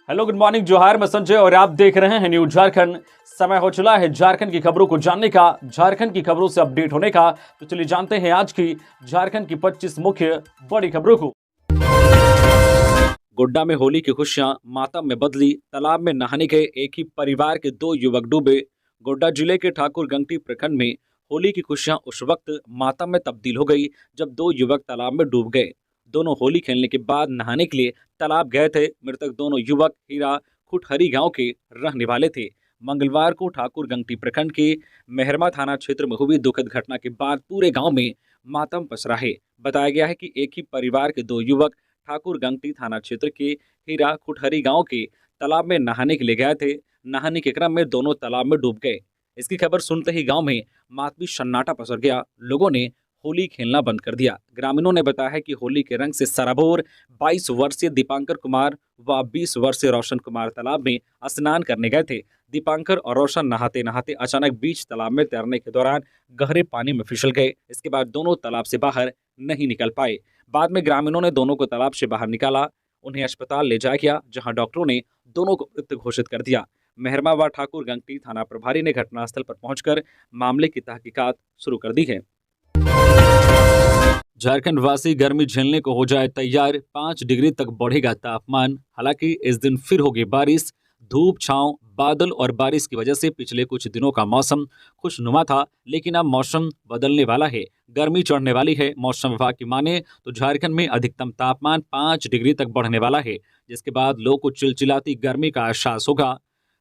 Hello, good morning, जोहार। मैं संजय और आप देख रहे हैं न्यूज झारखंड। समय हो चला है झारखंड की खबरों को जानने का, झारखंड की खबरों से अपडेट होने का। तो चलिए जानते हैं आज की झारखंड की 25 मुख्य बड़ी खबरों को। गोड्डा में होली की खुशियां मातम में बदली। तालाब में नहाने गए एक ही परिवार के 2 युवक डूबे। गोड्डा जिले के ठाकुर गंगटी प्रखंड में होली की खुशियां उस वक्त मातम में तब्दील हो गई जब 2 युवक तालाब में डूब गए। दोनों होली खेलने के बाद नहाने के लिए तालाब गए थे। मृतक दोनों युवक हीरा खुटहरी गांव के रहने वाले थे। मंगलवार को ठाकुर गंगटी प्रखंड के मेहरमा थाना क्षेत्र में हुई दुखद घटना के बाद पूरे गांव में मातम पसरा है। बताया गया है कि एक ही परिवार के 2 युवक ठाकुर गंगटी थाना क्षेत्र के हीरा खुटहरी गांव के तालाब में नहाने के लिए गए थे। नहाने के क्रम में दोनों तालाब में डूब गए। इसकी खबर सुनते ही गांव में मातमी सन्नाटा पसर गया। लोगों ने होली खेलना बंद कर दिया। ग्रामीणों ने बताया है कि होली के रंग से सराबोर 22 वर्षीय दीपांकर कुमार व 20 वर्षीय रोशन कुमार तालाब में स्नान करने गए थे। दीपांकर और रोशन नहाते नहाते अचानक बीच तालाब में तैरने के दौरान गहरे पानी में फिसल गए। इसके बाद दोनों तालाब से बाहर नहीं निकल पाए। बाद में ग्रामीणों ने दोनों को तालाब से बाहर निकाला, उन्हें अस्पताल ले जाया गया, जहां डॉक्टरों ने दोनों को मृत घोषित कर दिया। मेहरमा व ठाकुर गंगटी थाना प्रभारी ने घटनास्थल पर पहुंचकर मामले की तहकीकात शुरू कर दी है। झारखंड वासी गर्मी झेलने को हो जाए तैयार। 5 डिग्री तक बढ़ेगा तापमान। हालांकि इस दिन फिर होगी बारिश। धूप, छांव, बादल और बारिश की वजह से पिछले कुछ दिनों का मौसम खुशनुमा था, लेकिन अब मौसम बदलने वाला है। गर्मी चढ़ने वाली है। मौसम विभाग की माने तो झारखंड में अधिकतम तापमान 5 डिग्री तक बढ़ने वाला है, जिसके बाद लोगों को चिलचिलाती गर्मी का एहसास होगा।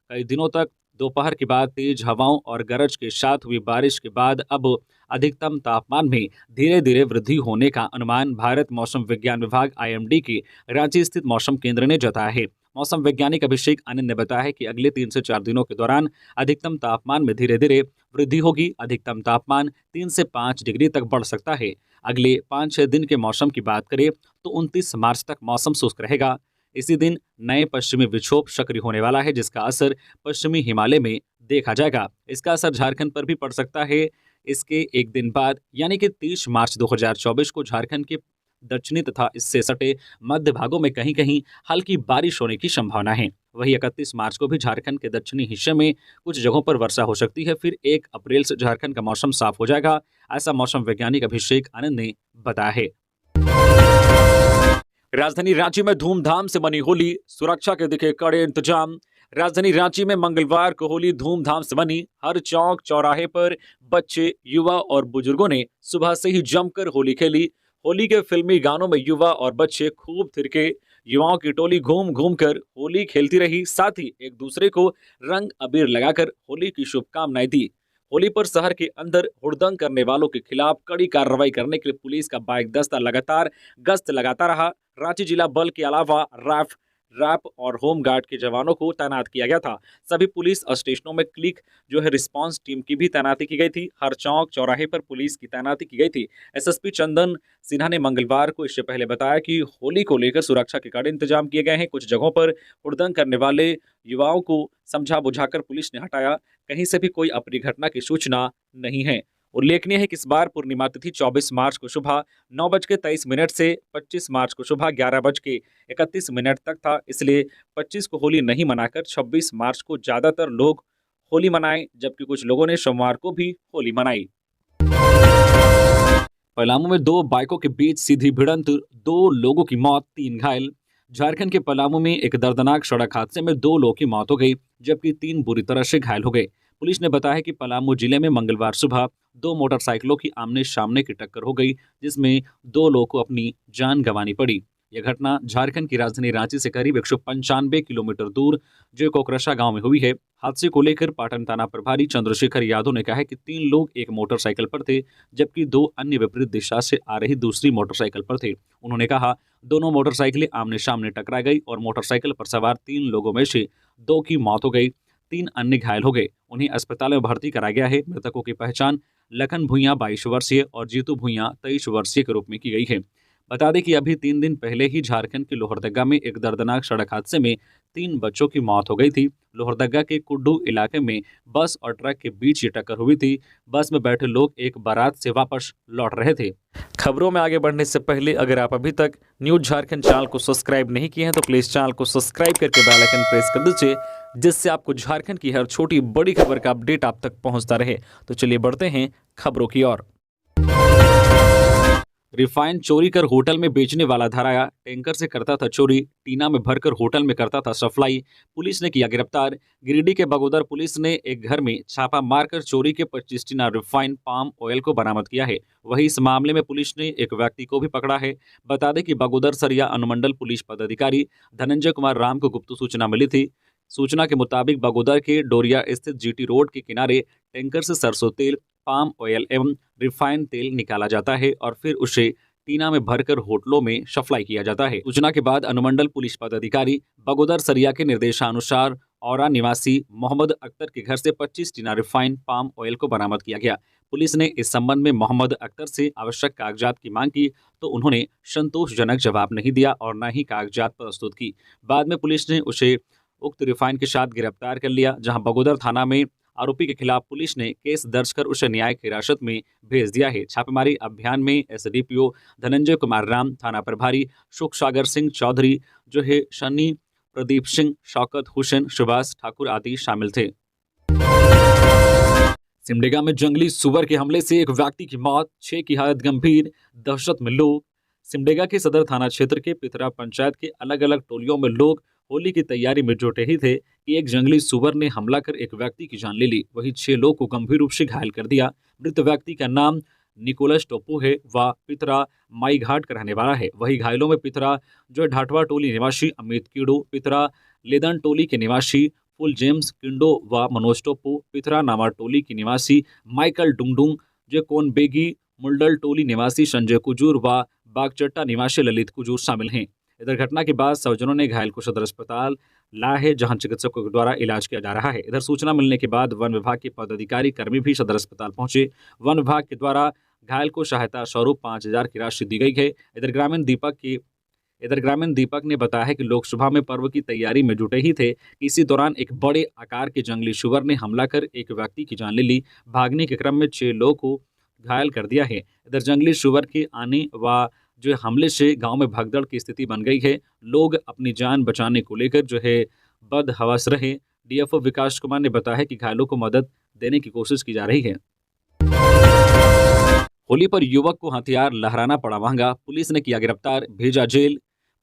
कई दिनों तक दोपहर के बाद तेज हवाओं और गरज के साथ हुई बारिश के बाद अब अधिकतम तापमान में धीरे धीरे वृद्धि होने का अनुमान भारत मौसम विज्ञान विभाग आईएमडी के रांची स्थित मौसम केंद्र ने जताया है। मौसम वैज्ञानिक अभिषेक आनंद ने बताया है कि अगले 3 से 4 दिनों के दौरान अधिकतम तापमान में धीरे धीरे वृद्धि होगी। अधिकतम तापमान 3 से 5 डिग्री तक बढ़ सकता है। अगले 5-6 दिन के मौसम की बात करें तो 29 मार्च तक मौसम शुष्क रहेगा। इसी दिन नए पश्चिमी विक्षोभ सक्रिय होने वाला है, जिसका असर पश्चिमी हिमालय में देखा जाएगा। इसका असर झारखंड पर भी पड़ सकता है। इसके एक दिन बाद यानी कि 30 मार्च 2024 को झारखंड के दक्षिणी तथा इससे सटे मध्य भागों में कहीं कहीं हल्की बारिश होने की संभावना है। वहीं 31 मार्च को भी झारखंड के दक्षिणी हिस्से में कुछ जगहों पर वर्षा हो सकती है। फिर 1 अप्रैल से झारखंड का मौसम साफ हो जाएगा, ऐसा मौसम वैज्ञानिक अभिषेक आनंद ने बताया है। राजधानी रांची में धूमधाम से मनी होली, सुरक्षा के दिखे कड़े इंतजाम। राजधानी रांची में मंगलवार को होली धूमधाम से मनी। हर चौक चौराहे पर बच्चे, युवा और बुजुर्गों ने सुबह से ही जमकर होली खेली। होली के फिल्मी गानों में युवा और बच्चे खूब थिरके। युवाओं की टोली घूम घूम कर होली खेलती रही, साथ ही एक दूसरे को रंग अबीर लगाकर होली की शुभकामनाएं दी। होली पर शहर के अंदर हुड़दंग करने वालों के खिलाफ कड़ी कार्रवाई करने के लिए पुलिस का बाइक दस्ता लगातार गश्त लगाता रहा। रांची जिला बल के अलावा रैप और होम गार्ड के जवानों को तैनात किया गया था। सभी पुलिस स्टेशनों में क्लिक रिस्पांस टीम की भी तैनाती की गई थी। हर चौक चौराहे पर पुलिस की तैनाती की गई थी। एसएसपी चंदन सिन्हा ने मंगलवार को इससे पहले बताया कि होली को लेकर सुरक्षा के कड़े इंतजाम किए गए हैं। कुछ जगहों पर हुड़दंग करने वाले युवाओं को समझा बुझाकर पुलिस ने हटाया। कहीं से भी कोई अप्रिय घटना की सूचना नहीं है। उल्लेखनीय है कि इस बार पूर्णिमा तिथि 24 मार्च को सुबह 9:23 से 25 मार्च को सुबह 11:31 तक था। इसलिए 25 को होली नहीं मनाकर 26 मार्च को ज्यादातर लोग होली मनाए, जबकि कुछ लोगों ने सोमवार को भी होली मनाई। पलामू में 2 बाइकों के बीच सीधी भिड़ंत, 2 लोगों की मौत, 3 घायल। झारखंड के पलामू में एक दर्दनाक सड़क हादसे में 2 लोगों की मौत हो गई, जबकि 3 बुरी तरह से घायल हो गए। पुलिस ने बताया कि पलामू जिले में मंगलवार सुबह 2 मोटरसाइकिलों की आमने सामने की टक्कर हो गई, जिसमें 2 लोगों को अपनी जान गंवानी पड़ी। यह घटना झारखंड की राजधानी रांची से करीब 195 किलोमीटर दूर जो कोकरसा गांव में हुई है। हादसे को लेकर पाटन थाना प्रभारी चंद्रशेखर यादव ने कहा है कि 3 लोग एक मोटरसाइकिल पर थे, जबकि 2 अन्य विपरीत दिशा से आ रही दूसरी मोटरसाइकिल पर थे। उन्होंने कहा, दोनों मोटरसाइकिलें आमने सामने टकरा गई और मोटरसाइकिल पर सवार 3 लोगों में से 2 की मौत हो गई, 3 अन्य घायल हो गए। उन्हें अस्पताल में भर्ती कराया गया है। मृतकों की पहचान लखन भुइयां 22 वर्षीय और जीतू भुइयां 23 वर्षीय के रूप में की गई है। बता दें कि अभी 3 दिन पहले ही झारखंड के लोहरदगा में एक दर्दनाक सड़क हादसे में 3 बच्चों की मौत हो गई थी। लोहरदगा के कुड्डू इलाके में बस और ट्रक के बीच ये टक्कर हुई थी। बस में बैठे लोग एक बारात से वापस लौट रहे थे। खबरों में आगे बढ़ने से पहले अगर आप अभी तक न्यूज़ झारखंड चैनल को सब्सक्राइब नहीं किए हैं तो प्लीज़ चैनल को सब्सक्राइब करके बेल आइकन प्रेस कर दीजिए, जिससे आपको झारखंड की हर छोटी बड़ी खबर का अपडेट आप तक पहुंचता रहे। तो चलिए बढ़ते हैं खबरों की ओर। रिफाइंड चोरी कर होटल में बेचने वाला धराया। टैंकर से करता था चोरी, टीना में भरकर होटल में करता था सप्लाई। पुलिस ने किया गिरफ्तार। गिरिडीह के बगोदर पुलिस ने एक घर में छापा मारकर चोरी के 25 टीना रिफाइंड पाम ऑयल को बरामद किया है। वहीं इस मामले में पुलिस ने एक व्यक्ति को भी पकड़ा है। बता दें कि बगोदर सरिया अनुमंडल पुलिस पदाधिकारी धनंजय कुमार राम को गुप्त सूचना मिली थी। सूचना के मुताबिक बगोदर के डोरिया स्थित जीटी रोड के किनारे टैंकर से सरसों तेल, पाम ऑयल एवं रिफाइंड तेल निकाला जाता है और फिर उसे टीना में भरकर होटलों में सप्लाई किया जाता है। सूचना के बाद अनुमंडल पुलिस पदाधिकारी बगोदर सरिया के निर्देशानुसार औरा निवासी मोहम्मद अख्तर के घर से 25 टीना रिफाइंड पाम ऑयल को बरामद किया गया। पुलिस ने इस संबंध में मोहम्मद अख्तर से आवश्यक कागजात की मांग की तो उन्होंने संतोषजनक जवाब नहीं दिया और न ही कागजात प्रस्तुत की। बाद में पुलिस ने उसे उक्त रिफाइंड के साथ गिरफ्तार कर लिया, जहां बगोदर थाना में आरोपी के खिलाफ पुलिस ने केस दर्ज कर उसे न्यायिक हिरासत में भेज दिया है। छापेमारी अभियान में एसडीपीओ धनंजय कुमार राम, थाना प्रभारी सुख सागर सिंह चौधरी, जो है शनि प्रदीप सिंह, शौकत हुसैन, सुभाष ठाकुर आदि शामिल थे। सिमडेगा में जंगली सुअर के हमले से एक व्यक्ति की मौत, 6 की हालत गंभीर, दहशत में लोग। सिमडेगा के सदर थाना क्षेत्र के पिथरा पंचायत के अलग अलग टोलियों में लोग होली की तैयारी में जुटे ही थे कि एक जंगली सुअर ने हमला कर एक व्यक्ति की जान ले ली। वहीं 6 लोग को गंभीर रूप से घायल कर दिया। मृत व्यक्ति का नाम निकोलस टोपो है, वह पिथरा माई घाट का रहने वाला है। वहीं घायलों में पिथरा जो है ढाटवा टोली निवासी अमित कीड़ो, पिथरा लेदन टोली के निवासी फुल जेम्स किंडो व मनोज टोपो, पिथरा नामा टोली के निवासी माइकल डुंगडुंग, जो कोनबेगी मुल्डल टोली निवासी संजय कुजूर व बागचट्टा निवासी ललित कुजूर शामिल हैं। इधर घटना के बाद स्वजनों ने घायल को सदर अस्पताल लाया है, जहां चिकित्सकों के द्वारा इलाज किया जा रहा है। इधर सूचना मिलने के बाद वन विभाग के पदाधिकारी कर्मी भी सदर अस्पताल पहुंचे। वन विभाग के द्वारा घायल को सहायता स्वरूप 5,000 की राशि दी गई है। इधर ग्रामीण दीपक ने बताया है कि लोग सुबह में पर्व की तैयारी में जुटे ही थे कि इसी दौरान एक बड़े आकार के जंगली सुअर ने हमला कर एक व्यक्ति की जान ले ली। भागने के क्रम में 6 लोगों को घायल कर दिया है। इधर जंगली सुअर के आने व जो हमले से गांव में भगदड़ की स्थिति बन गई है। लोग अपनी जान बचाने को लेकर जो है बदहवस रहे। डीएफओ विकास कुमार ने बताया है कि घायलों को मदद देने की कोशिश की जा रही है। होली पर युवक को हथियार लहराना पड़ा महंगा, पुलिस ने किया गिरफ्तार, भेजा जेल।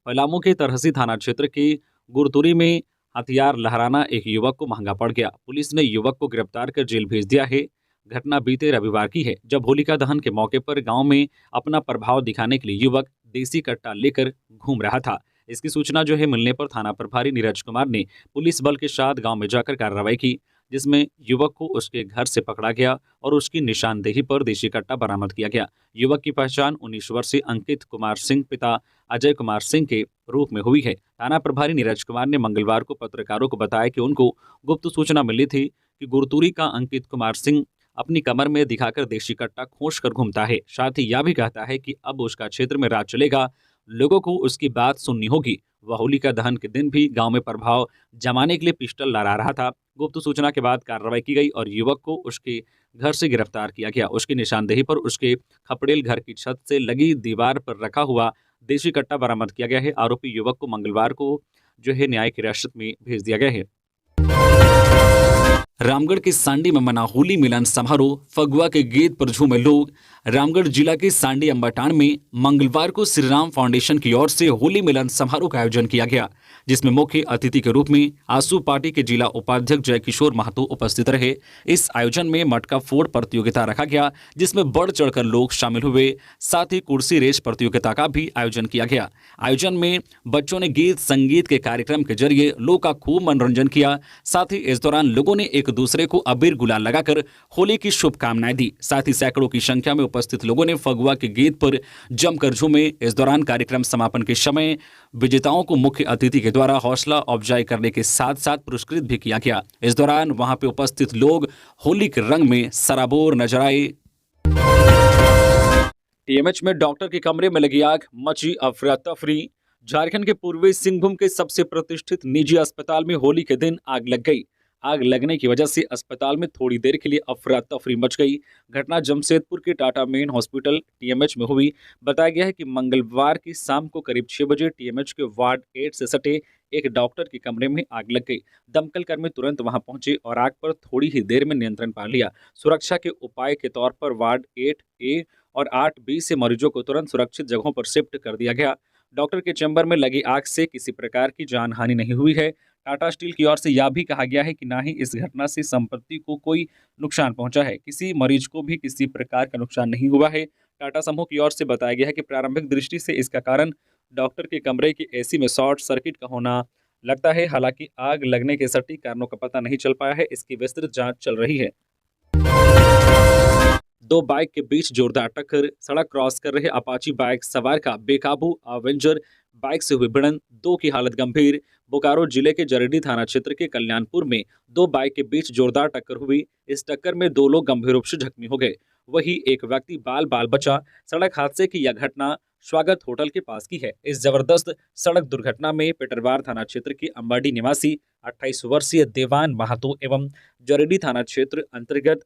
पलामू के तरहसी थाना क्षेत्र के गुरतुरी में हथियार लहराना एक युवक को महंगा पड़ गया। पुलिस ने युवक को गिरफ्तार कर जेल भेज दिया है। घटना बीते रविवार की है, जब होलिका दहन के मौके पर गांव में अपना प्रभाव दिखाने के लिए युवक देसी कट्टा लेकर घूम रहा था। इसकी सूचना जो है मिलने पर थाना प्रभारी नीरज कुमार ने पुलिस बल के साथ गांव में जाकर कार्रवाई की, जिसमें युवक को उसके घर से पकड़ा गया और उसकी निशानदेही पर देसी कट्टा बरामद किया गया। युवक की पहचान 19 वर्षीय अंकित कुमार सिंह पिता अजय कुमार सिंह के रूप में हुई है। थाना प्रभारी नीरज कुमार ने मंगलवार को पत्रकारों को बताया कि उनको गुप्त सूचना मिली थी कि गुरतुरी का अंकित कुमार सिंह अपनी कमर में दिखाकर देशी कट्टा खोस कर घूमता है। साथ ही यह भी कहता है कि अब उसका क्षेत्र में राज चलेगा, लोगों को उसकी बात सुननी होगी। वह होलिका दहन के दिन भी गांव में प्रभाव जमाने के लिए पिस्टल लहरा रहा था। गुप्त सूचना के बाद कार्रवाई की गई और युवक को उसके घर से गिरफ्तार किया गया। उसकी निशानदेही पर उसके खपड़ेल घर की छत से लगी दीवार पर रखा हुआ देशी कट्टा बरामद किया गया है। आरोपी युवक को मंगलवार को जो है न्यायिक हिरासत में भेज दिया गया है। रामगढ़ के सांडी में मना होली मिलन समारोह, फगुआ के गीत पर झूमे लोग। रामगढ़ जिला के सांडी अंबाटान में मंगलवार को श्री राम फाउंडेशन की ओर से होली मिलन समारोह का आयोजन किया गया, जिसमें मुख्य अतिथि के रूप में आसू पार्टी के जिला उपाध्यक्ष जय किशोर महतो उपस्थित रहे। इस आयोजन में मटका फोड़ प्रतियोगिता रखा गया, जिसमें बढ़ चढ़कर लोग शामिल हुए। साथ ही कुर्सी रेस प्रतियोगिता का भी आयोजन किया गया। आयोजन में बच्चों ने गीत संगीत के कार्यक्रम के जरिए लोग का खूब मनोरंजन किया। साथ ही इस दौरान लोगों ने एक दूसरे को अबीर गुलाल लगाकर होली की शुभकामनाएं दी। साथ ही सैकड़ों की संख्या में उपस्थित लोगों ने फगुआ के गीत पर जमकर झूमे। इस दौरान कार्यक्रम समापन के समय विजेताओं को मुख्य अतिथि के द्वारा हौसला अफजाई करने के साथ साथ पुरस्कृत भी किया गया। इस दौरान वहां पे उपस्थित लोग होली के रंग में सराबोर नजर आए। टीएमएच में डॉक्टर के कमरे में लगी आग, मची अफरा तफरी। झारखंड के पूर्वी सिंहभूम के सबसे प्रतिष्ठित निजी अस्पताल में होली के दिन आग लग गई। आग लगने की वजह से अस्पताल में थोड़ी देर के लिए अफरा तफरी मच गई। घटना जमशेदपुर के टाटा मेन हॉस्पिटल टीएमएच में हुई। बताया गया है कि मंगलवार की शाम को करीब 6 बजे टीएमएच के वार्ड 8 से सटे एक डॉक्टर के कमरे में आग लग गई। दमकल कर्मी तुरंत वहां पहुंचे और आग पर थोड़ी ही देर में नियंत्रण पा लिया। सुरक्षा के उपाय के तौर पर वार्ड 8A और 8B से मरीजों को तुरंत सुरक्षित जगहों पर शिफ्ट कर दिया गया। डॉक्टर के चैम्बर में लगी आग से किसी प्रकार की जानहानि नहीं हुई है। टाटा स्टील की ओर से यह भी कहा गया है कि ना ही इस घटना से संपत्ति को कोई नुकसान पहुंचा है। किसी मरीज को भी किसी प्रकार का नुकसान नहीं हुआ है। टाटा समूह की ओर से बताया गया है कि प्रारंभिक दृष्टि से इसका कारण डॉक्टर के कमरे की एसी में शॉर्ट सर्किट का होना लगता है। हालांकि आग लगने के सटीक कारणों का पता नहीं चल पाया है। इसकी विस्तृत जांच चल रही है। दो बाइक के बीच जोरदार टक्कर, सड़क क्रॉस कर रहे अपाची बाइक सवार का बेकाबू अवेंजर बाइक से हुई भिड़ंत, दो की हालत गंभीर। बोकारो जिले के जरीडीह थाना क्षेत्र के कल्याणपुर में दो बाइक के बीच जोरदार टक्कर हुई। इस टक्कर में दो लोग गंभीर रूप से जख्मी हो गए, वहीं एक व्यक्ति बाल बाल बचा। सड़क हादसे की यह घटना स्वागत होटल के पास की है। इस जबरदस्त सड़क दुर्घटना में पेटरवार थाना क्षेत्र के अंबाडी निवासी 28 वर्षीय देवान महातो एवं जरीडीह थाना क्षेत्र अंतर्गत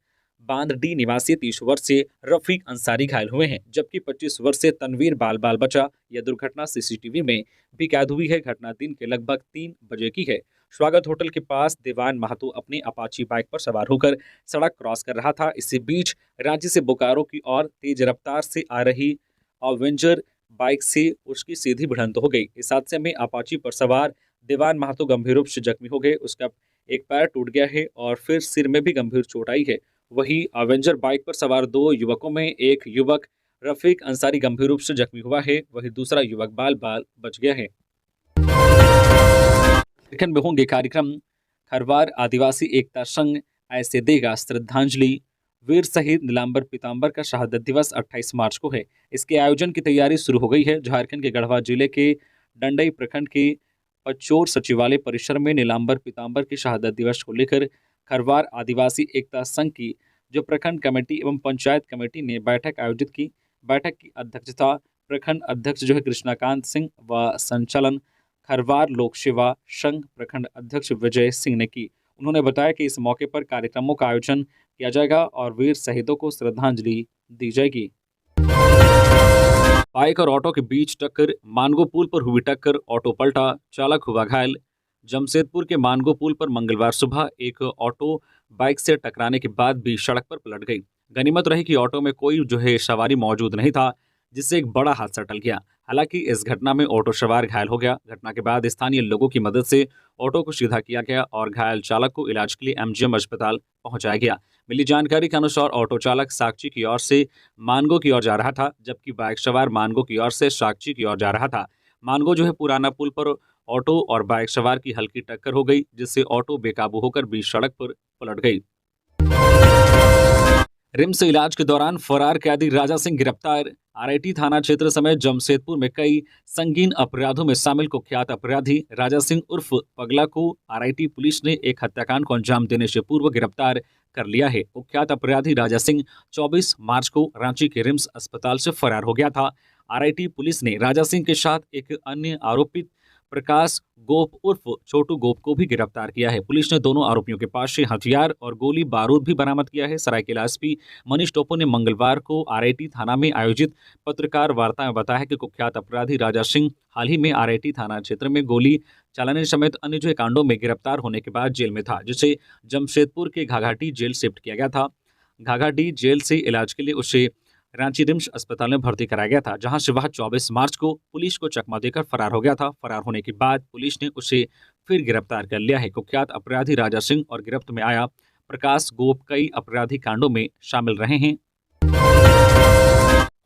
बांदडी निवासी 30 वर्षीय रफीक अंसारी घायल हुए हैं, जबकि 25 वर्षीय तनवीर बाल बाल बचा। यह दुर्घटना सीसीटीवी में भी कैद हुई है। घटना दिन के लगभग 3 बजे की है। स्वागत होटल के पास देवान महातो अपनी अपाची बाइक पर सवार होकर सड़क क्रॉस कर रहा था। इसी बीच रांची से बोकारो की ओर तेज रफ्तार से आ रही अवेंजर बाइक से उसकी सीधी भिड़ंत हो गई। इस हादसे में अपाची पर सवार देवान महातो गंभीर रूप से जख्मी हो गए। उसका एक पैर टूट गया है और फिर सिर में भी गंभीर चोट आई है। वहीं अवेंजर बाइक पर सवार दो युवकों में एक युवक रफीक अंसारी गंभीर रूप से जख्मी हुआ है, वहीं दूसरा युवक बाल बाल बच गया है। झारखंड में होंगे कार्यक्रम, खरवार आदिवासी एकता संघ ऐसे देगा श्रद्धांजलि। वीर शहीद नीलांबर पीताम्बर का शहादत दिवस 28 मार्च को है। इसके आयोजन की तैयारी शुरू हो गई है। झारखंड के गढ़वा जिले के डंडई प्रखंड के पचोर सचिवालय परिसर में नीलांबर पीताम्बर की शहादत दिवस को लेकर खरवार आदिवासी एकता संघ की जो प्रखंड कमेटी एवं पंचायत कमेटी ने बैठक आयोजित की। बैठक की अध्यक्षता प्रखंड अध्यक्ष जो है कृष्णाकांत सिंह व संचालन खरवार लोक सेवा संघ प्रखंड अध्यक्ष विजय सिंह ने की। उन्होंने बताया कि इस मौके पर कार्यक्रमों का आयोजन किया जाएगा और वीर शहीदों को श्रद्धांजलि दी जाएगी। बाइक और ऑटो के बीच टक्कर, मानगो पुल पर हुई टक्कर, ऑटो पलटा, चालक हुआ घायल। जमशेदपुर के मानगो पुल पर मंगलवार सुबह एक ऑटो बाइक से टकराने के बाद भी सड़क पर पलट गई। गनीमत रही कि ऑटो में कोई सवारी मौजूद नहीं था, जिससे एक बड़ा हादसा टल गया। हालांकि इस घटना में ऑटो सवार घायल हो गया। घटना के बाद स्थानीय लोगों की मदद से ऑटो को सीधा किया गया और घायल चालक को इलाज के लिए एमजीएम अस्पताल पहुंचाया गया। मिली जानकारी के अनुसार ऑटो चालक साकची की ओर से मानगो की ओर जा रहा था, जबकि बाइक सवार मानगो की ओर से साकची की ओर जा रहा था। मानगो पुराना पुल पर ऑटो और बाइक सवार की हल्की टक्कर हो गई, जिससे ऑटो बेकाबू होकर बीच सड़क पर पलट गई। रिम्स से इलाज के दौरान फरार कैदी राजा सिंह गिरफ्तार। आरआईटी थाना क्षेत्र समेत जमशेदपुर में कई संगीन अपराधों में शामिल कुख्यात अपराधी राजा सिंह उर्फ पगला को आरआईटी पुलिस ने एक हत्याकांड को अंजाम देने से पूर्व गिरफ्तार कर लिया है। कुख्यात अपराधी राजा सिंह 24 मार्च को रांची के रिम्स अस्पताल से फरार हो गया था। आरआईटी पुलिस ने राजा सिंह के साथ एक अन्य आरोपित प्रकाश गोप उर्फ छोटू गोप को भी गिरफ्तार किया है। पुलिस ने दोनों आरोपियों के पास से हथियार और गोली बारूद भी बरामद किया है। सरायकेला एसपी मनीष टोपो ने मंगलवार को आरआईटी थाना में आयोजित पत्रकार वार्ता में बताया कि कुख्यात अपराधी राजा सिंह हाल ही में आरआईटी थाना क्षेत्र में गोली चलाने समेत अन्य कांडों में गिरफ्तार होने के बाद जेल में था, जिसे जमशेदपुर के घाघाटी जेल शिफ्ट किया गया था। घाघाटी जेल से इलाज के लिए उसे रांची रिम्स अस्पताल में भर्ती कराया गया था, जहां से वह 24 मार्च को पुलिस को चकमा देकर फरार हो गया था। फरार होने के बाद पुलिस ने उसे फिर गिरफ्तार कर लिया है। कुख्यात अपराधी राजा सिंह और गिरफ्त में आया प्रकाश गोप कई अपराधी कांडों में शामिल रहे हैं।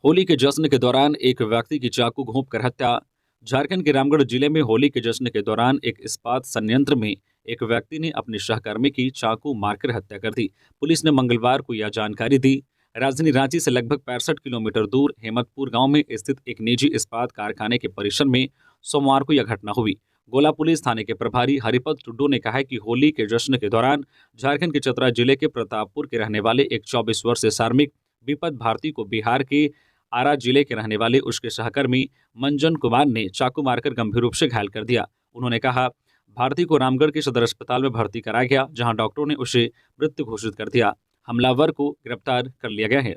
होली के जश्न के दौरान एक व्यक्ति की चाकू घोंपकर हत्या। झारखंड के रामगढ़ जिले में होली के जश्न के दौरान एक इस्पात संयंत्र में एक व्यक्ति ने अपने सहकर्मी की चाकू मारकर हत्या कर दी। पुलिस ने मंगलवार को यह जानकारी दी। राजधानी रांची से लगभग 65 किलोमीटर दूर हेमतपुर गांव में स्थित एक निजी इस्पात कारखाने के परिसर में सोमवार को यह घटना हुई। गोला पुलिस थाने के प्रभारी हरिपत टुड्डू ने कहा कि होली के जश्न के दौरान झारखंड के चतरा जिले के प्रतापपुर के रहने वाले एक 24 वर्षीय कार्मिक विपत भारती को बिहार के आरा जिले के रहने वाले उसके सहकर्मी मंजन कुमार ने चाकू मारकर गंभीर रूप से घायल कर दिया। उन्होंने कहा, भारती को रामगढ़ के सदर अस्पताल में भर्ती कराया गया, जहां डॉक्टरों ने उसे मृत घोषित कर दिया। हमलावर को गिरफ्तार कर लिया गया है।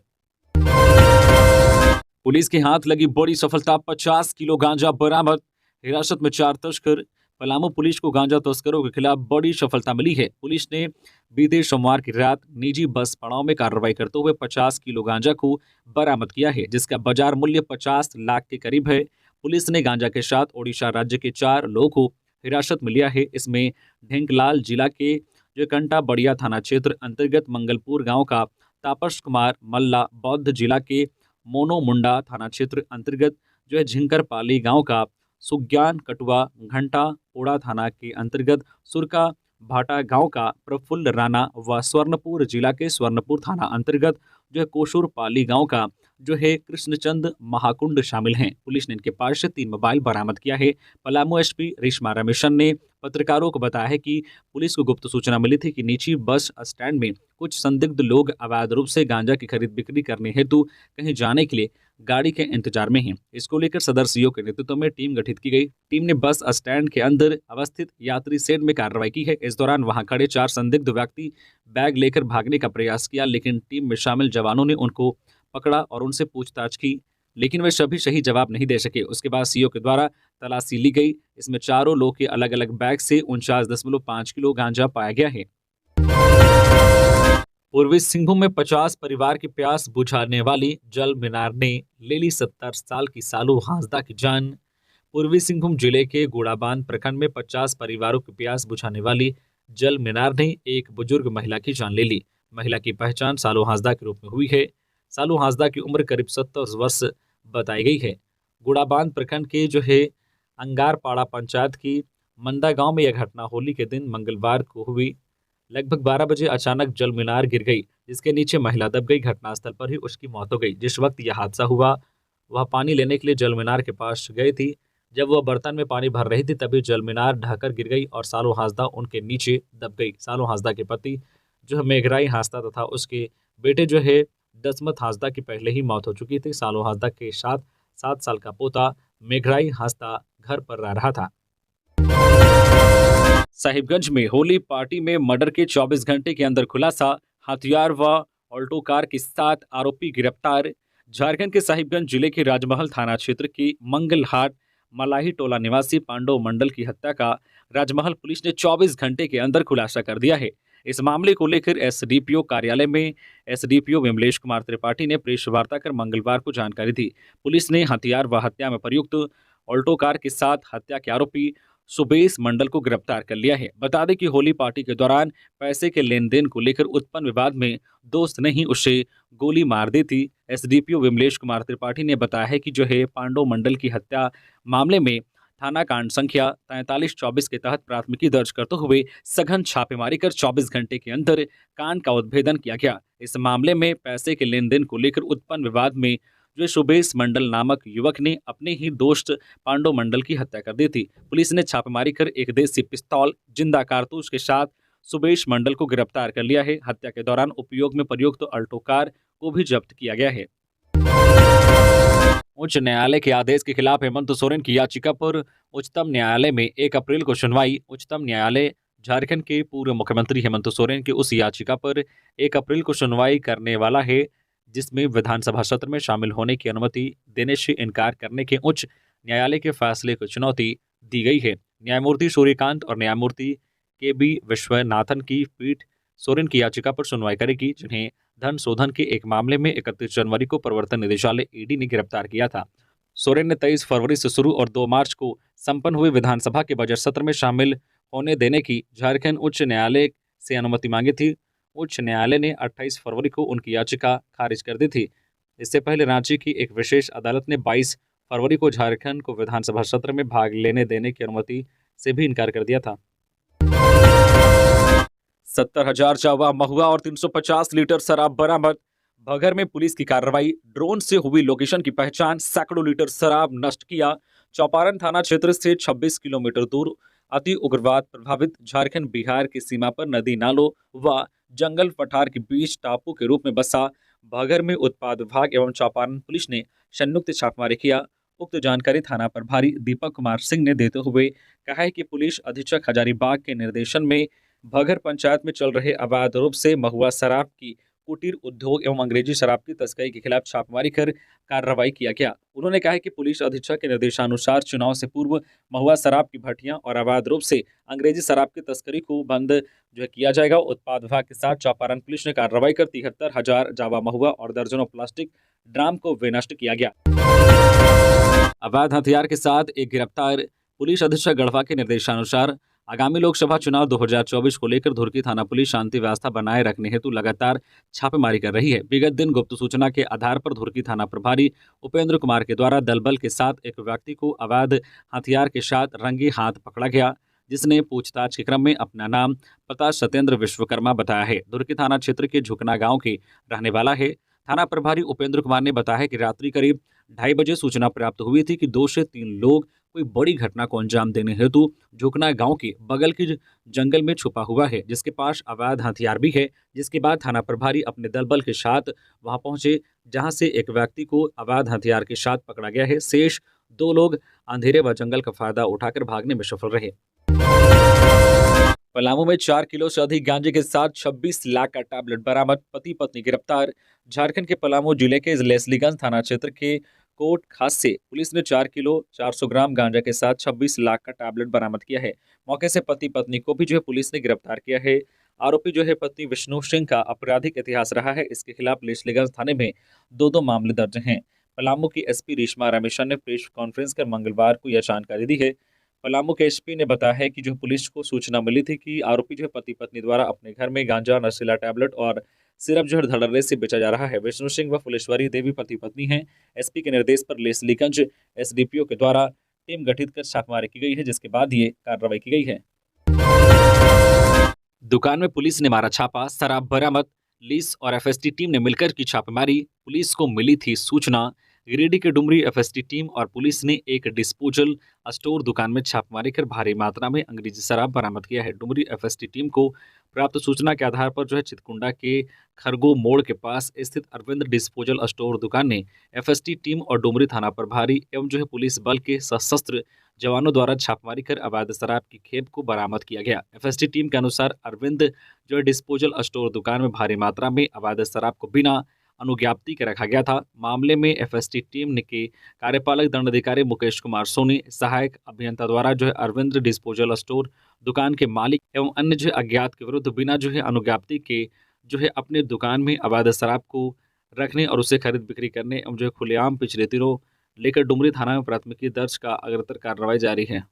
पुलिस के हाथ लगी बड़ी सफलता, 50 किलो गांजा बरामद, हिरासत में 4 तस्कर। पलामू पुलिस को गांजा तस्करों के खिलाफ बड़ी सफलता मिली है। पुलिस ने बीते सोमवार की रात निजी बस पड़ाव में कार्रवाई करते हुए 50 किलो गांजा को बरामद किया है, जिसका बाजार मूल्य 50 लाख के करीब है। पुलिस ने गांजा के साथ ओडिशा राज्य के 4 लोगों को हिरासत में लिया है। इसमें ढेंकलाल जिला के जो कंटा बड़िया थाना क्षेत्र अंतर्गत मंगलपुर गांव का तापस कुमार मल्ला, बौद्ध जिला के मोनो मुंडा थाना क्षेत्र अंतर्गत जो है झिंकरपाली गांव का सुज्ञान कटुआ, घंटा पोड़ा थाना के अंतर्गत सुरका भाटा गांव का प्रफुल्ल राणा व स्वर्णपुर जिला के स्वर्णपुर थाना अंतर्गत जो है कोशुर पाली गांव का जो है कृष्णचंद महाकुंड शामिल हैं। पुलिस ने इनके पास से 3 मोबाइल बरामद किया है। पलामू एसपी रेशमा रमेशन ने पत्रकारों को बताया है कि पुलिस को गुप्त सूचना मिली थी कि निजी बस स्टैंड में कुछ संदिग्ध लोग अवैध रूप से गांजा की खरीद बिक्री करने हेतु कहीं जाने के लिए गाड़ी के इंतजार में हैं। इसको लेकर सदर सीओ के नेतृत्व में टीम गठित की गई। टीम ने बस स्टैंड के अंदर अवस्थित यात्री शेड में कार्रवाई की है। इस दौरान वहां खड़े 4 संदिग्ध व्यक्ति बैग लेकर भागने का प्रयास किया, लेकिन टीम में शामिल जवानों ने उनको पकड़ा और उनसे पूछताछ की, लेकिन वे सभी सही जवाब नहीं दे सके। उसके बाद सीओ के द्वारा तलाशी ली गई। इसमें चारों लोग के अलग अलग बैग से 49.5 किलो गांजा पाया गया है। पूर्वी सिंहभूम में 50 परिवार की प्यास बुझाने वाली जल मीनार ने ले ली 70 साल की सालू हांसदा की जान। पूर्वी सिंहभूम जिले के गोड़ाबांध प्रखंड में 50 परिवारों की प्यास बुझाने वाली जल मीनार ने एक बुजुर्ग महिला की जान ले ली। महिला की पहचान सालू हांसदा के रूप में हुई है। सालू हांसदा की उम्र करीब 70 वर्ष बताई गई है। गोड़ाबांध प्रखंड के जो है अंगारपाड़ा पंचायत की मंदा गांव में यह घटना होली के दिन मंगलवार को हुई। लगभग 12 बजे अचानक जल मीनार गिर गई, जिसके नीचे महिला दब गई। घटनास्थल पर ही उसकी मौत हो गई। जिस वक्त यह हादसा हुआ वह पानी लेने के लिए जल मीनार के पास गई थी। जब वह बर्तन में पानी भर रही थी तभी जल मीनार ढहकर गिर गई और सालू हांसदा उनके नीचे दब गई। सालू हांसदा के पति जो है मेघराई हांसदा तथा उसके बेटे जो है दसमत हांसदा की पहले ही मौत हो चुकी थी। सालू हांसदा के साथ 7 साल का पोता मेघराई हांसदा घर पर रह रहा था। साहिबगंज में होली पार्टी में मर्डर के 24 घंटे के अंदर खुलासा, हथियार व ऑल्टो कार के साथ आरोपी गिरफ्तार। झारखंड के साहिबगंज जिले के राजमहल थाना क्षेत्र की मंगलहाट मलाही टोला निवासी पांडव मंडल की हत्या का राजमहल पुलिस ने 24 घंटे के अंदर खुलासा कर दिया है। इस मामले को लेकर एसडीपीओ कार्यालय में एसडीपीओ विमलेश कुमार त्रिपाठी ने प्रेस वार्ता कर मंगलवार को जानकारी दी। पुलिस ने हथियार व हत्या में प्रयुक्त ऑल्टो कार के साथ हत्या के आरोपी सुबेश मंडल को गिरफ्तार कर लिया है। बता दें कि होली पार्टी के दौरान पैसे के लेन देन को लेकर उत्पन्न विवाद में दोस्त ने ही उसे गोली मार दी थी। एसडीपीओ विमलेश कुमार त्रिपाठी ने बताया है कि जो है पांडव मंडल की हत्या मामले में थाना कांड संख्या 4324 के तहत प्राथमिकी दर्ज करते हुए सघन छापेमारी कर 24 घंटे के अंदर कांड का उद्भेदन किया गया। इस मामले में पैसे के लेन देन को लेकर उत्पन्न विवाद में जो सुबेश मंडल नामक युवक ने अपने ही दोस्त पांडव मंडल की हत्या कर दी थी। पुलिस ने छापेमारी कर एक देसी पिस्तौल, जिंदा कारतूस के साथ सुबेश मंडल को गिरफ्तार कर लिया है। हत्या के दौरान उपयोग में प्रयुक्त अल्टो कार को भी जब्त किया गया है। उच्च न्यायालय के आदेश के खिलाफ हेमंत सोरेन की याचिका पर उच्चतम न्यायालय में 1 अप्रैल को सुनवाई। उच्चतम न्यायालय झारखंड के पूर्व मुख्यमंत्री हेमंत सोरेन की उस याचिका पर 1 अप्रैल को सुनवाई करने वाला है, जिसमें विधानसभा सत्र में शामिल होने की अनुमति देने से इनकार करने के उच्च न्यायालय के फैसले को चुनौती दी गई है। न्यायमूर्ति सूर्यकांत और न्यायमूर्ति के.बी. विश्वनाथन की पीठ सोरेन की याचिका पर सुनवाई करेगी, जिन्हें धन शोधन के एक मामले में 31 जनवरी को प्रवर्तन निदेशालय ईडी ने गिरफ्तार किया था। सोरेन ने 23 फरवरी से शुरू और 2 मार्च को संपन्न हुए विधानसभा के बजट सत्र में शामिल होने देने की झारखंड उच्च न्यायालय से अनुमति मांगी थी। उच्च न्यायालय ने 28 फरवरी को उनकी याचिका खारिज कर दी थी। इससे पहले रांची की एक विशेष अदालत ने 22 फरवरी को झारखंड को विधानसभा सत्र में भाग लेने देने की अनुमति से भी इनकार कर दिया था। 70,000 जावा महुआ और 350 लीटर शराब बरामद। बघर में पुलिस की कार्रवाई, ड्रोन से हुई लोकेशन की पहचान, सैकड़ों लीटर शराब नष्ट किया। चौपारण थाना क्षेत्र से 26 किलोमीटर दूर अति उग्रवाद प्रभावित झारखंड बिहार की सीमा पर नदी नालों व जंगल पठार के बीच टापू के रूप में बसा बघर में उत्पाद विभाग एवं चौपारण पुलिस ने संयुक्त छापेमारी किया। उक्त जानकारी थाना प्रभारी दीपक कुमार सिंह ने देते हुए कहा है कि पुलिस अधीक्षक हजारीबाग के निर्देशन में बघर पंचायत में चल रहे अवैध रूप से महुआ शराब की कुटीर उद्योग एवं अंग्रेजी शराब की तस्करी के खिलाफ छापेमारी कर कार्रवाई किया गया। उन्होंने कहा है कि पुलिस अधीक्षक के निर्देशानुसार चुनाव से पूर्व महुआ शराब की भट्टियां और अवैध रूप से अंग्रेजी शराब की तस्करी को बंद किया जाएगा। उत्पाद विभाग के साथ चौपारण पुलिस ने कार्रवाई कर 73,000 जावा महुआ और दर्जनों प्लास्टिक ड्राम को विनष्ट किया गया। अवैध हथियार के साथ एक गिरफ्तार। पुलिस अधीक्षक गढ़वा के निर्देशानुसार आगामी लोकसभा चुनाव 2024 को लेकर धुरकी थाना पुलिस शांति व्यवस्था बनाए रखने हेतु लगातार छापेमारी कर रही है। विगत दिन गुप्त सूचना के आधार पर धुरकी थाना प्रभारी उपेंद्र कुमार के द्वारा दल बल के साथ एक व्यक्ति को अवैध हथियार के साथ रंगे हाथ पकड़ा गया, जिसने पूछताछ के क्रम में अपना नाम पता सत्येंद्र विश्वकर्मा बताया है। धुरकी थाना क्षेत्र के झुकना गांव के रहने वाला है। थाना प्रभारी उपेंद्र कुमार ने बताया कि रात्रि करीब 2:30 बजे सूचना प्राप्त हुई थी कि 2 से 3 लोग कोई बड़ी घटना को अंजाम देने हेतु झुकना गांव के बगल के जंगल में छुपा हुआ है, जिसके पास अवैध हथियार भी है। जिसके बाद थाना प्रभारी अपने दल बल के साथ वहां पहुंचे, जहां से एक व्यक्ति को अवैध हथियार के साथ पकड़ा गया है। शेष 2 लोग अंधेरे व जंगल का फायदा उठाकर भागने में सफल रहे। पलामू में 4 किलो से अधिक गांजे के साथ 26 लाख का टैबलेट बरामद, पति पत्नी गिरफ्तार। झारखंड के पलामू जिले के लेस्लीगंज थाना क्षेत्र के कोट खास से पुलिस ने 4 किलो 400 ग्राम गांजा के साथ 26 लाख का टैबलेट बरामद किया है। मौके से पति पत्नी को भी पुलिस ने गिरफ्तार किया है। आरोपी पति विष्णु सिंह का आपराधिक इतिहास रहा है। इसके खिलाफ लेस्लीगंज थाने में 2 मामले दर्ज हैं। पलामू की एसपी रेशमा रमेशन ने प्रेस कॉन्फ्रेंस कर मंगलवार को यह जानकारी दी है। पलामू के एसपी ने बताया है कि पुलिस को सूचना मिली थी कि आरोपी पति पत्नी द्वारा अपने घर में गांजा, नशीला टैबलेट और सिरप धड़ल्ले से बेचा जा रहा है। विष्णु सिंह व फुलेश्वरी देवी पति पत्नी हैं। एसपी के निर्देश पर लेस्लीगंज एसडीपीओ के द्वारा टीम गठित कर छापेमारी की गई है, जिसके बाद ये कार्रवाई की गई है। दुकान में पुलिस ने मारा छापा, शराब बरामद। पुलिस और एफएसटी टीम ने मिलकर की छापेमारी। पुलिस को मिली थी सूचना। गिरिडीह के डुमरी एफएसटी टीम और पुलिस ने एक डिस्पोजल स्टोर दुकान में छापेमारी कर भारी मात्रा में अंग्रेजी शराब बरामद किया है। डुमरी एफएसटी टीम को प्राप्त सूचना के आधार पर चितकुंडा के खरगो मोड़ के पास स्थित अरविंद डिस्पोजल स्टोर दुकान ने एफएसटी टीम और डुमरी थाना प्रभारी एवं पुलिस बल के सशस्त्र जवानों द्वारा छापेमारी कर अवैध शराब की खेप को बरामद किया गया। एफएसटी टीम के अनुसार अरविंद डिस्पोजल स्टोर दुकान में भारी मात्रा में अवैध शराब को बिना अनुज्ञप्ति के रखा गया था। मामले में एफएसटी टीम के कार्यपालक दंडाधिकारी मुकेश कुमार सोनी, सहायक अभियंता द्वारा अरविंद डिस्पोजल स्टोर दुकान के मालिक एवं अन्य अज्ञात के विरुद्ध बिना अनुज्ञप्ति के अपने दुकान में अवैध शराब को रखने और उसे खरीद बिक्री करने एवं खुलेआम पिछले दिनों लेकर डुमरी थाना में प्राथमिकी दर्ज का अग्रतर कार्रवाई जारी है।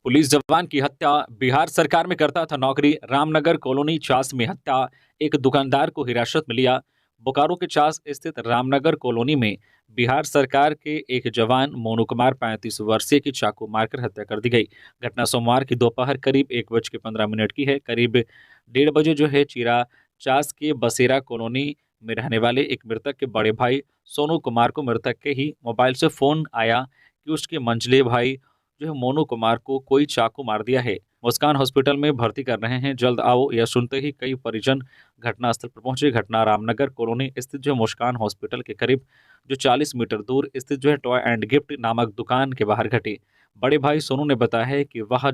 पुलिस जवान की हत्या, बिहार सरकार में करता था नौकरी। रामनगर कॉलोनी चास में हत्या, एक दुकानदार को हिरासत में लिया। बोकारो के चास स्थित रामनगर कॉलोनी में बिहार सरकार के एक जवान मोनू कुमार 35 वर्षीय की चाकू मारकर हत्या कर दी गई। घटना सोमवार की दोपहर करीब 1:15 की है। करीब 1:30 बजे चीरा चास के बसेरा कॉलोनी में रहने वाले एक मृतक के बड़े भाई सोनू कुमार को मृतक के ही मोबाइल से फोन आया कि उसके मंझले भाई मोनू कुमार को कोई चाकू मार दिया है, मुस्कान हॉस्पिटल में भर्ती कर रहे हैं, जल्द आओ। यह सुनते ही कई परिजन घटनास्थल पर पहुंचे। घटना रामनगर कॉलोनी स्थित मुस्कान हॉस्पिटल के करीब 40 मीटर दूर स्थित टॉय एंड गिफ्ट नामक दुकान के बाहर घटी। बड़े भाई सोनू ने बताया है कि वह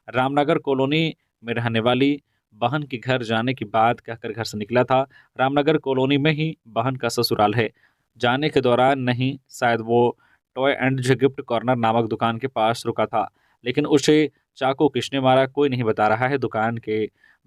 रामनगर कॉलोनी में रहने वाली बहन के घर जाने की बात कहकर घर से निकला था। रामनगर कॉलोनी में ही बहन का ससुराल है। जाने के दौरान नहीं, शायद वो टॉय एंड गिफ्ट कॉर्नर नामक दुकान के पास रुका था, लेकिन उसे चाकू किसने मारा कोई नहीं बता रहा है। दुकान के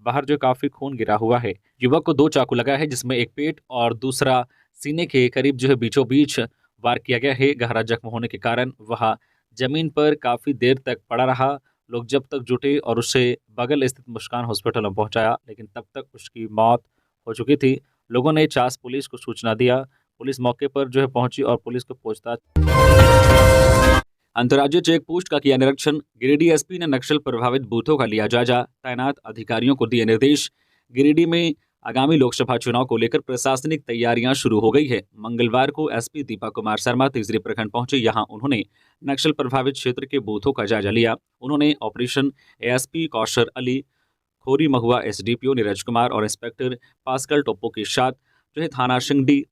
बाहर काफी खून गिरा हुआ है। युवक को 2 चाकू लगा है, जिसमें एक पेट और दूसरा सीने के करीब बीचों बीच वार किया गया है। गहरा जख्म होने के कारण वह जमीन पर काफी देर तक पड़ा रहा। लोग जब तक जुटे और उसे बगल स्थित मुस्कान हॉस्पिटल में पहुंचाया, लेकिन तब तक उसकी मौत हो चुकी थी। लोगों ने चास पुलिस को सूचना दिया। पुलिस मौके पर पहुंची और पुलिस को पूछताछ। अंतर्राज्यीय चेक पोस्ट का किया निरीक्षण। गिरिडीह एसपी ने नक्सल प्रभावित बूथों का लिया जायजा, तैनात अधिकारियों को दिए निर्देश। गिरिडीह में आगामी लोकसभा चुनाव को लेकर प्रशासनिक तैयारियां शुरू हो गई है। मंगलवार को एसपी दीपक कुमार शर्मा तीसरी प्रखंड पहुंचे। यहां उन्होंने नक्सल प्रभावित क्षेत्र के बूथों का जायजा लिया। उन्होंने ऑपरेशन एएसपी कौशर अली खोरी महुआ एसडीपीओ नीरज कुमार और इंस्पेक्टर पास्कल टोप्पो के साथ थाना सिंगडी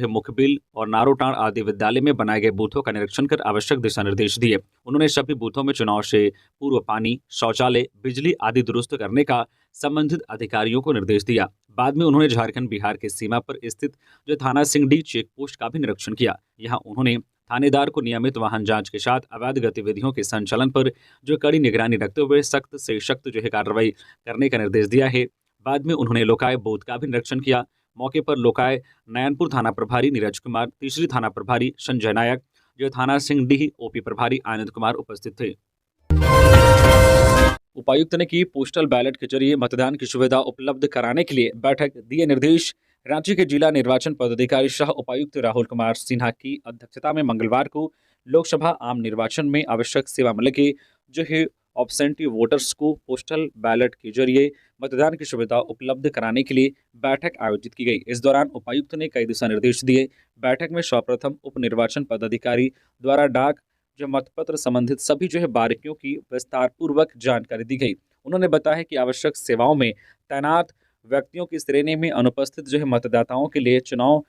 मुखबिल और नारोटाण आदि विद्यालय में बनाए गए बूथों का निरीक्षण कर आवश्यक दिशा निर्देश दिए। उन्होंने सभी बूथों में चुनाव से पूर्व पानी, शौचालय, बिजली आदि दुरुस्त करने का संबंधित अधिकारियों को निर्देश दिया। बाद में उन्होंने झारखंड बिहार की सीमा पर स्थित थाना सिंगडी चेक पोस्ट का भी निरीक्षण किया। यहाँ उन्होंने थानेदार को नियमित वाहन जांच के साथ अवैध गतिविधियों के संचालन पर कड़ी निगरानी रखते हुए सख्त से सख्त कार्रवाई करने का निर्देश दिया है। बाद में उन्होंने लोकाय बूथ का भी निरीक्षण किया। मौके पर लोकाय नयनपुर थाना प्रभारी नीरज कुमार, तीसरी थाना प्रभारी संजय नायक, थाना सिंगडीह ओपी प्रभारी आनंद कुमार उपस्थित थे। उपायुक्त ने की पोस्टल बैलेट के जरिए मतदान की सुविधा उपलब्ध कराने के लिए बैठक, दिए निर्देश। रांची के जिला निर्वाचन पदाधिकारी सह उपायुक्त राहुल कुमार सिन्हा की अध्यक्षता में मंगलवार को लोकसभा आम निर्वाचन में आवश्यक सेवा मिले के ऑब्सेंटी वोटर्स को पोस्टल बैलेट के जरिए मतदान की सुविधा उपलब्ध कराने के लिए बैठक आयोजित की गई। इस दौरान उपायुक्त ने कई दिशा निर्देश दिए। बैठक में सर्वप्रथम उप निर्वाचन पदाधिकारी द्वारा डाक मतपत्र संबंधित सभी बारीकियों की विस्तार पूर्वक जानकारी दी गई। उन्होंने बताया कि आवश्यक सेवाओं में तैनात व्यक्तियों की श्रेणी में अनुपस्थित मतदाताओं के लिए चुनाव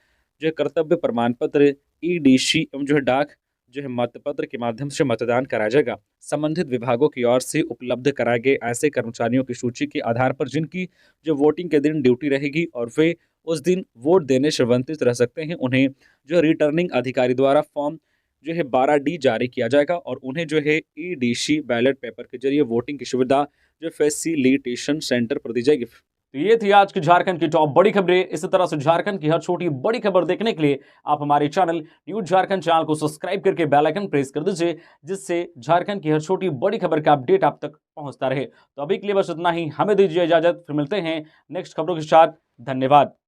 कर्तव्य प्रमाण पत्र ईडीसी एवं डाक मतपत्र के माध्यम से मतदान कराया जाएगा। संबंधित विभागों की ओर से उपलब्ध कराए गए ऐसे कर्मचारियों की सूची के आधार पर जिनकी वोटिंग के दिन ड्यूटी रहेगी और वे उस दिन वोट देने से वंचित रह सकते हैं, उन्हें रिटर्निंग अधिकारी द्वारा फॉर्म 12D जारी किया जाएगा और उन्हें ईडीसी बैलेट पेपर के जरिए वोटिंग की सुविधा फैसिलिटेशन सेंटर पर दी जाएगी। तो ये थी आज की झारखंड की टॉप बड़ी खबरें। इसी तरह से झारखंड की हर छोटी बड़ी खबर देखने के लिए आप हमारे चैनल न्यूज झारखंड चैनल को सब्सक्राइब करके बेल आइकन प्रेस कर दीजिए, जिससे झारखंड की हर छोटी बड़ी खबर का अपडेट आप तक पहुंचता रहे। तो अभी के लिए बस इतना ही, हमें दीजिए इजाजत, फिर मिलते हैं नेक्स्ट खबरों के साथ। धन्यवाद।